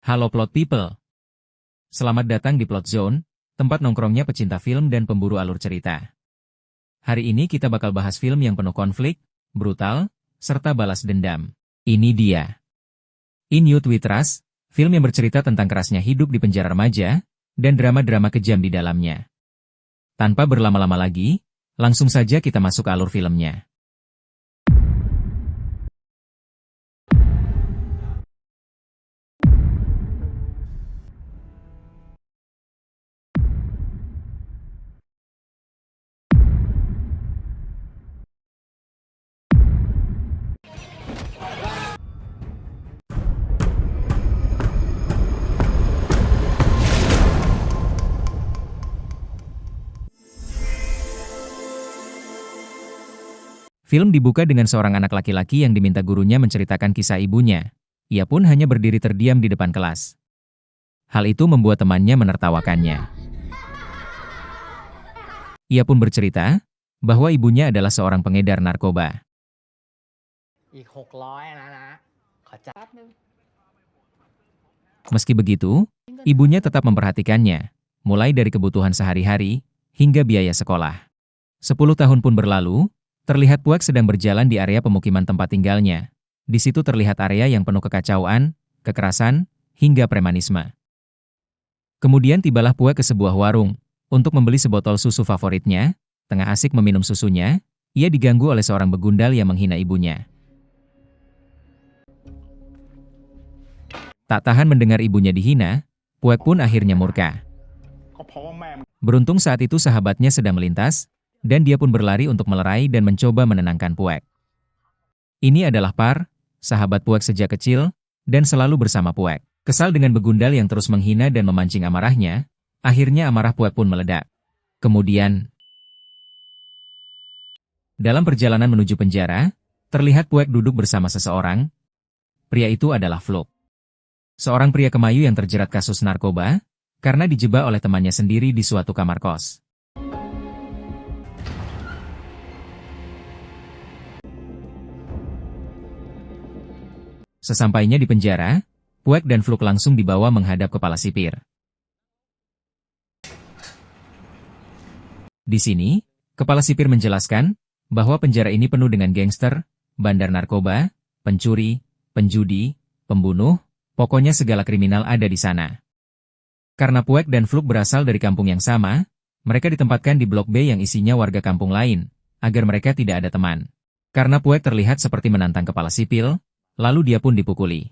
Halo Plot People. Selamat datang di Plot Zone, tempat nongkrongnya pecinta film dan pemburu alur cerita. Hari ini kita bakal bahas film yang penuh konflik, brutal, serta balas dendam. Ini dia. In Youth We Trust, film yang bercerita tentang kerasnya hidup di penjara remaja, dan drama-drama kejam di dalamnya. Tanpa berlama-lama lagi, langsung saja kita masuk alur filmnya. Film dibuka dengan seorang anak laki-laki yang diminta gurunya menceritakan kisah ibunya. Ia pun hanya berdiri terdiam di depan kelas. Hal itu membuat temannya menertawakannya. Ia pun bercerita bahwa ibunya adalah seorang pengedar narkoba. Meski begitu, ibunya tetap memperhatikannya, mulai dari kebutuhan sehari-hari hingga biaya sekolah. 10 tahun pun berlalu. Terlihat Puek sedang berjalan di area pemukiman tempat tinggalnya. Di situ terlihat area yang penuh kekacauan, kekerasan, hingga premanisme. Kemudian tibalah Puek ke sebuah warung untuk membeli sebotol susu favoritnya. Tengah asik meminum susunya, ia diganggu oleh seorang begundal yang menghina ibunya. Tak tahan mendengar ibunya dihina, Puek pun akhirnya murka. Beruntung saat itu sahabatnya sedang melintas, dan dia pun berlari untuk melerai dan mencoba menenangkan Puek. Ini adalah Par, sahabat Puek sejak kecil, dan selalu bersama Puek. Kesal dengan begundal yang terus menghina dan memancing amarahnya, akhirnya amarah Puek pun meledak. Kemudian, dalam perjalanan menuju penjara, terlihat Puek duduk bersama seseorang. Pria itu adalah Fluk. Seorang pria kemayu yang terjerat kasus narkoba, karena dijebak oleh temannya sendiri di suatu kamar kos. Sesampainya di penjara, Puek dan Fluk langsung dibawa menghadap kepala sipir. Di sini, kepala sipir menjelaskan bahwa penjara ini penuh dengan gangster, bandar narkoba, pencuri, penjudi, pembunuh, pokoknya segala kriminal ada di sana. Karena Puek dan Fluk berasal dari kampung yang sama, mereka ditempatkan di Blok B yang isinya warga kampung lain, agar mereka tidak ada teman. Karena Puek terlihat seperti menantang kepala sipil, lalu dia pun dipukuli.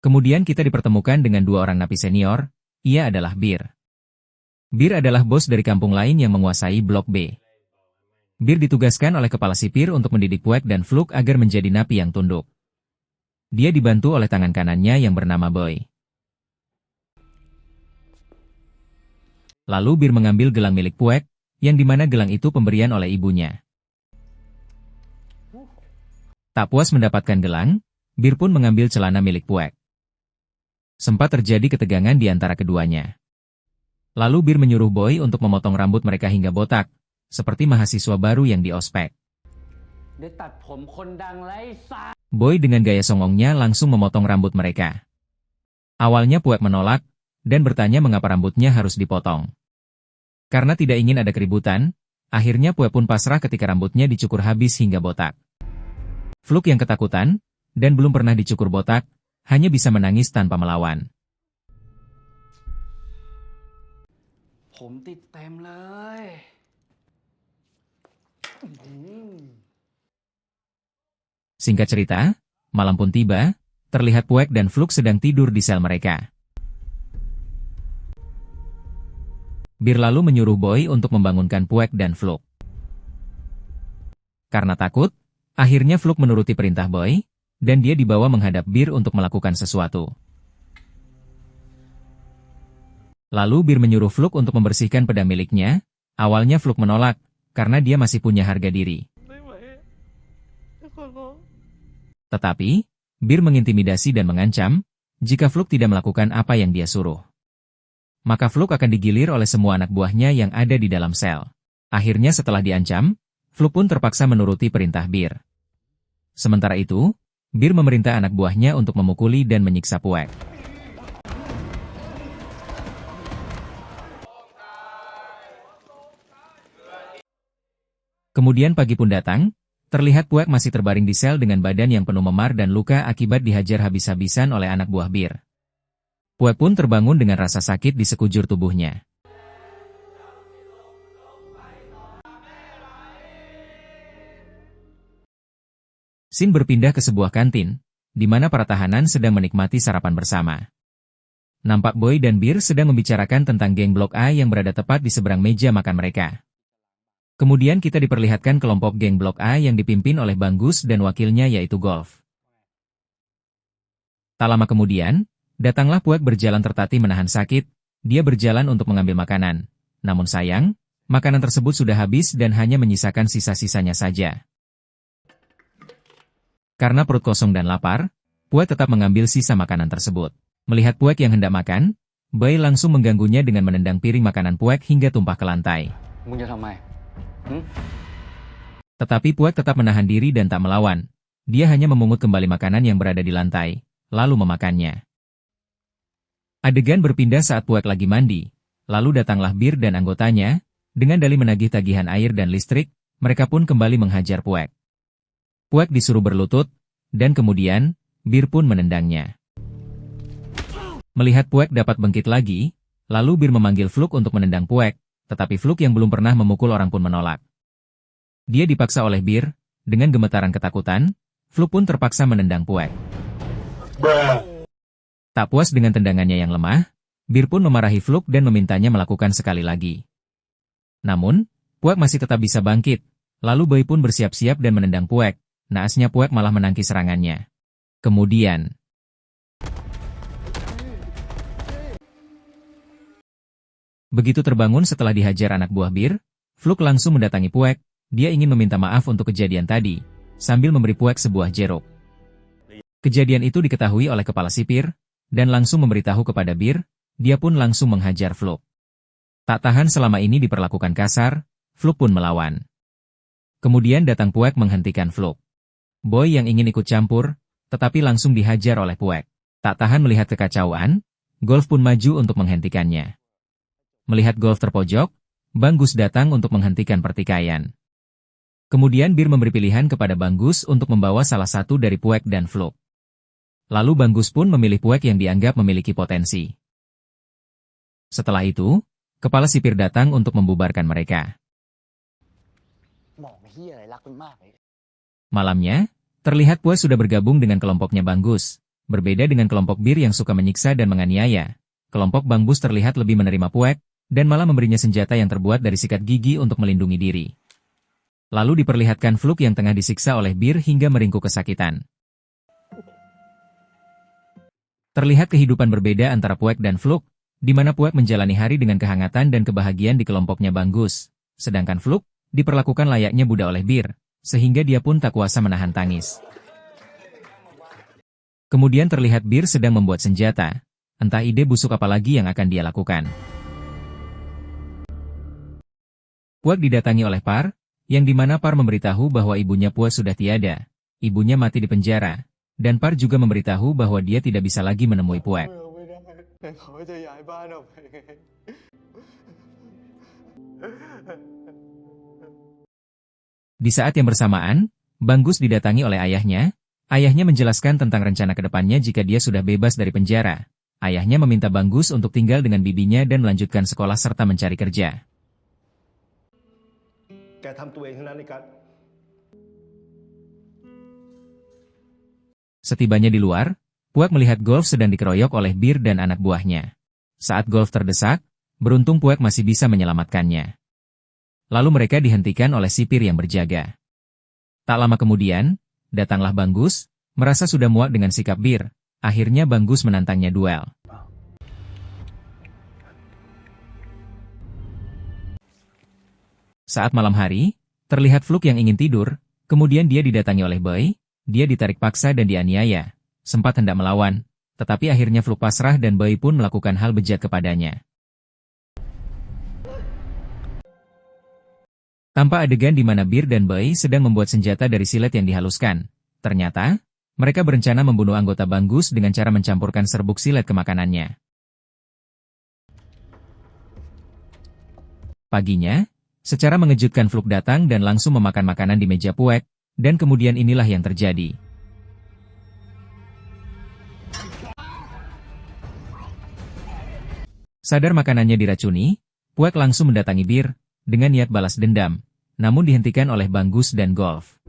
Kemudian kita dipertemukan dengan dua orang napi senior, ia adalah Bir. Bir adalah bos dari kampung lain yang menguasai Blok B. Bir ditugaskan oleh kepala sipir untuk mendidik Puek dan Fluk agar menjadi napi yang tunduk. Dia dibantu oleh tangan kanannya yang bernama Boy. Lalu Bir mengambil gelang milik Puek, yang dimana gelang itu pemberian oleh ibunya. Tak puas mendapatkan gelang, Bir pun mengambil celana milik Puek. Sempat terjadi ketegangan di antara keduanya. Lalu Bir menyuruh Boy untuk memotong rambut mereka hingga botak, seperti mahasiswa baru yang di ospek. Boy dengan gaya songongnya langsung memotong rambut mereka. Awalnya Puek menolak, dan bertanya mengapa rambutnya harus dipotong. Karena tidak ingin ada keributan, akhirnya Puek pun pasrah ketika rambutnya dicukur habis hingga botak. Fluk yang ketakutan, dan belum pernah dicukur botak, hanya bisa menangis tanpa melawan. Singkat cerita, malam pun tiba, terlihat Puek dan Fluk sedang tidur di sel mereka. Bir lalu menyuruh Boy untuk membangunkan Puek dan Fluk. Karena takut, akhirnya Fluk menuruti perintah Boy, dan dia dibawa menghadap Bir untuk melakukan sesuatu. Lalu Bir menyuruh Fluk untuk membersihkan pedang miliknya. Awalnya Fluk menolak, karena dia masih punya harga diri. Tetapi, Bir mengintimidasi dan mengancam, jika Fluk tidak melakukan apa yang dia suruh, maka Fluk akan digilir oleh semua anak buahnya yang ada di dalam sel. Akhirnya setelah diancam, Fluk pun terpaksa menuruti perintah Bir. Sementara itu, Bir memerintah anak buahnya untuk memukuli dan menyiksa Puek. Kemudian pagi pun datang, terlihat Puek masih terbaring di sel dengan badan yang penuh memar dan luka akibat dihajar habis-habisan oleh anak buah Bir. Puek pun terbangun dengan rasa sakit di sekujur tubuhnya. Scene berpindah ke sebuah kantin, di mana para tahanan sedang menikmati sarapan bersama. Nampak Boy dan Bir sedang membicarakan tentang geng Blok A yang berada tepat di seberang meja makan mereka. Kemudian kita diperlihatkan kelompok geng Blok A yang dipimpin oleh Bang Gus dan wakilnya yaitu Golf. Tak lama kemudian, datanglah Puek berjalan tertatih menahan sakit, dia berjalan untuk mengambil makanan. Namun sayang, makanan tersebut sudah habis dan hanya menyisakan sisa-sisanya saja. Karena perut kosong dan lapar, Puek tetap mengambil sisa makanan tersebut. Melihat Puek yang hendak makan, Boy langsung mengganggunya dengan menendang piring makanan Puek hingga tumpah ke lantai. Tetapi Puek tetap menahan diri dan tak melawan. Dia hanya memungut kembali makanan yang berada di lantai, lalu memakannya. Adegan berpindah saat Puek lagi mandi, lalu datanglah Bir dan anggotanya, dengan dalih menagih tagihan air dan listrik, mereka pun kembali menghajar Puek. Puek disuruh berlutut, dan kemudian, Bir pun menendangnya. Melihat Puek dapat bangkit lagi, lalu Bir memanggil Fluk untuk menendang Puek, tetapi Fluk yang belum pernah memukul orang pun menolak. Dia dipaksa oleh Bir, dengan gemetaran ketakutan, Fluk pun terpaksa menendang Puek. Tak puas dengan tendangannya yang lemah, Bir pun memarahi Fluk dan memintanya melakukan sekali lagi. Namun, Puek masih tetap bisa bangkit, lalu Boy pun bersiap-siap dan menendang Puek. Naasnya Puek malah menangkis serangannya. Kemudian, begitu terbangun setelah dihajar anak buah Bir, Fluk langsung mendatangi Puek. Dia ingin meminta maaf untuk kejadian tadi, sambil memberi Puek sebuah jeruk. Kejadian itu diketahui oleh kepala sipir, dan langsung memberitahu kepada Bir, dia pun langsung menghajar Fluk. Tak tahan selama ini diperlakukan kasar, Fluk pun melawan. Kemudian datang Puek menghentikan Fluk. Boy yang ingin ikut campur, tetapi langsung dihajar oleh Puek. Tak tahan melihat kekacauan, Golf pun maju untuk menghentikannya. Melihat Golf terpojok, Bang Gus datang untuk menghentikan pertikaian. Kemudian Bir memberi pilihan kepada Bang Gus untuk membawa salah satu dari Puek dan Fluk. Lalu Bang Gus pun memilih Puek yang dianggap memiliki potensi. Setelah itu, kepala sipir datang untuk membubarkan mereka. Malamnya, terlihat Puek sudah bergabung dengan kelompoknya Bang Gus. Berbeda dengan kelompok Bir yang suka menyiksa dan menganiaya, kelompok Bang Gus terlihat lebih menerima Puek, dan malah memberinya senjata yang terbuat dari sikat gigi untuk melindungi diri. Lalu diperlihatkan Fluk yang tengah disiksa oleh Bir hingga meringkuk kesakitan. Terlihat kehidupan berbeda antara Puek dan Fluk, di mana Puek menjalani hari dengan kehangatan dan kebahagiaan di kelompoknya Bang Gus, sedangkan Fluk diperlakukan layaknya budak oleh Bir, sehingga dia pun tak kuasa menahan tangis. Kemudian terlihat Bir sedang membuat senjata, entah ide busuk apa lagi yang akan dia lakukan. Puek didatangi oleh Par, yang dimana Par memberitahu bahwa ibunya Puek sudah tiada, ibunya mati di penjara, dan Par juga memberitahu bahwa dia tidak bisa lagi menemui Puek. Di saat yang bersamaan, Bang Gus didatangi oleh ayahnya. Ayahnya menjelaskan tentang rencana ke depannya jika dia sudah bebas dari penjara. Ayahnya meminta Bang Gus untuk tinggal dengan bibinya dan melanjutkan sekolah serta mencari kerja. Setibanya di luar, Puek melihat Golf sedang dikeroyok oleh Bir dan anak buahnya. Saat Golf terdesak, beruntung Puek masih bisa menyelamatkannya. Lalu mereka dihentikan oleh sipir yang berjaga. Tak lama kemudian, datanglah Bang Gus, merasa sudah muak dengan sikap Bir. Akhirnya Bang Gus menantangnya duel. Saat malam hari, terlihat Fluk yang ingin tidur, kemudian dia didatangi oleh Boy, dia ditarik paksa dan dianiaya. Sempat hendak melawan, tetapi akhirnya Fluk pasrah dan Boy pun melakukan hal bejat kepadanya. Tampak adegan di mana Bir dan Boy sedang membuat senjata dari silet yang dihaluskan. Ternyata, Mereka berencana membunuh anggota Bangus dengan cara mencampurkan serbuk silet ke makanannya. Paginya, secara mengejutkan Fluk datang dan langsung memakan makanan di meja Puek, dan kemudian inilah yang terjadi. Sadar makanannya diracuni, Puek langsung mendatangi Bir, dengan niat balas dendam, namun dihentikan oleh Bangus dan Golf.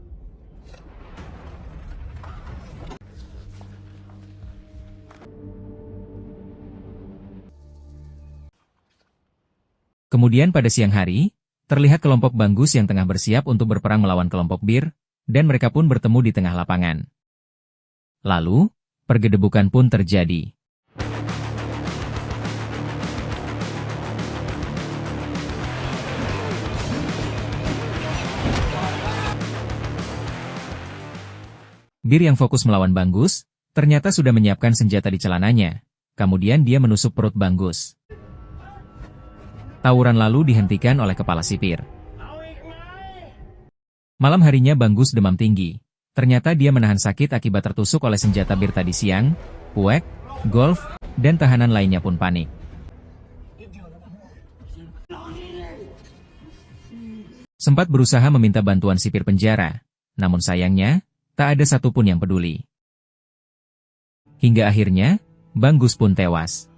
Kemudian pada siang hari, terlihat kelompok Bangus yang tengah bersiap untuk berperang melawan kelompok Bir, dan mereka pun bertemu di tengah lapangan. Lalu, pergedebukan pun terjadi. Bir yang fokus melawan Bangus, ternyata sudah menyiapkan senjata di celananya. Kemudian dia menusuk perut Bangus. Tawuran lalu dihentikan oleh kepala sipir. Malam harinya Bangus demam tinggi. Ternyata dia menahan sakit akibat tertusuk oleh senjata Bir tadi siang. Puek, Golf, dan tahanan lainnya pun panik. Sempat berusaha meminta bantuan sipir penjara, namun sayangnya, tak ada satupun yang peduli. Hingga akhirnya, Bangus pun tewas.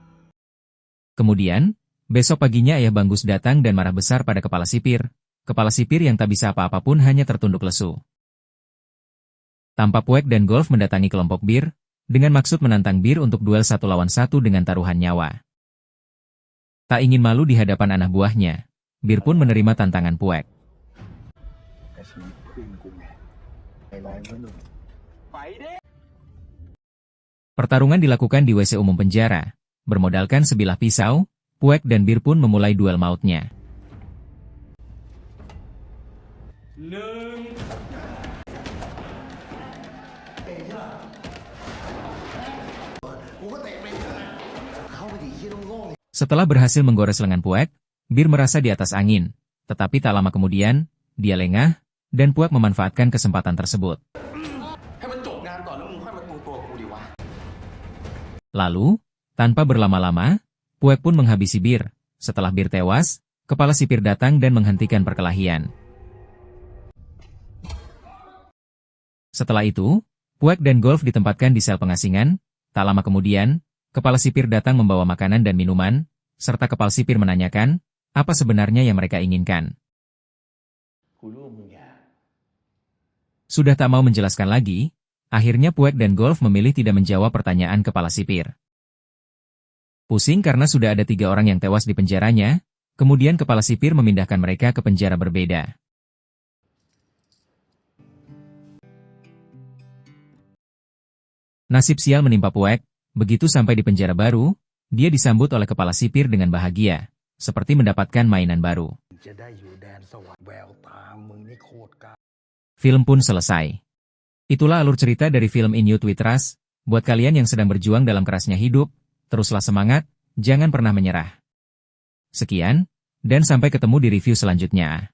Kemudian, besok paginya ayah Bangus datang dan marah besar pada kepala sipir. Kepala sipir yang tak bisa apa-apa pun hanya tertunduk lesu. Tanpa Puek dan Golf mendatangi kelompok Bir, dengan maksud menantang Bir untuk duel 1 lawan 1 dengan taruhan nyawa. Tak ingin malu di hadapan anak buahnya, Bir pun menerima tantangan Puek. Pertarungan dilakukan di WC umum penjara. Bermodalkan sebilah pisau, Puek dan Bir pun memulai duel mautnya. Setelah berhasil menggores lengan Puek, Bir merasa di atas angin. Tetapi tak lama kemudian, dia lengah, dan Puek memanfaatkan kesempatan tersebut. Lalu, tanpa berlama-lama, Puek pun menghabisi Bir. Setelah Bir tewas, kepala sipir datang dan menghentikan perkelahian. Setelah itu, Puek dan Golf ditempatkan di sel pengasingan. Tak lama kemudian, kepala sipir datang membawa makanan dan minuman, serta kepala sipir menanyakan, apa sebenarnya yang mereka inginkan. Sudah tak mau menjelaskan lagi, akhirnya Puek dan Golf memilih tidak menjawab pertanyaan kepala sipir. Pusing karena sudah ada 3 orang yang tewas di penjaranya, kemudian kepala sipir memindahkan mereka ke penjara berbeda. Nasib sial menimpa Puek, begitu sampai di penjara baru, dia disambut oleh kepala sipir dengan bahagia, seperti mendapatkan mainan baru. Film pun selesai. Itulah alur cerita dari film In Youth We Trust. Buat kalian yang sedang berjuang dalam kerasnya hidup, teruslah semangat, jangan pernah menyerah. Sekian, dan sampai ketemu di review selanjutnya.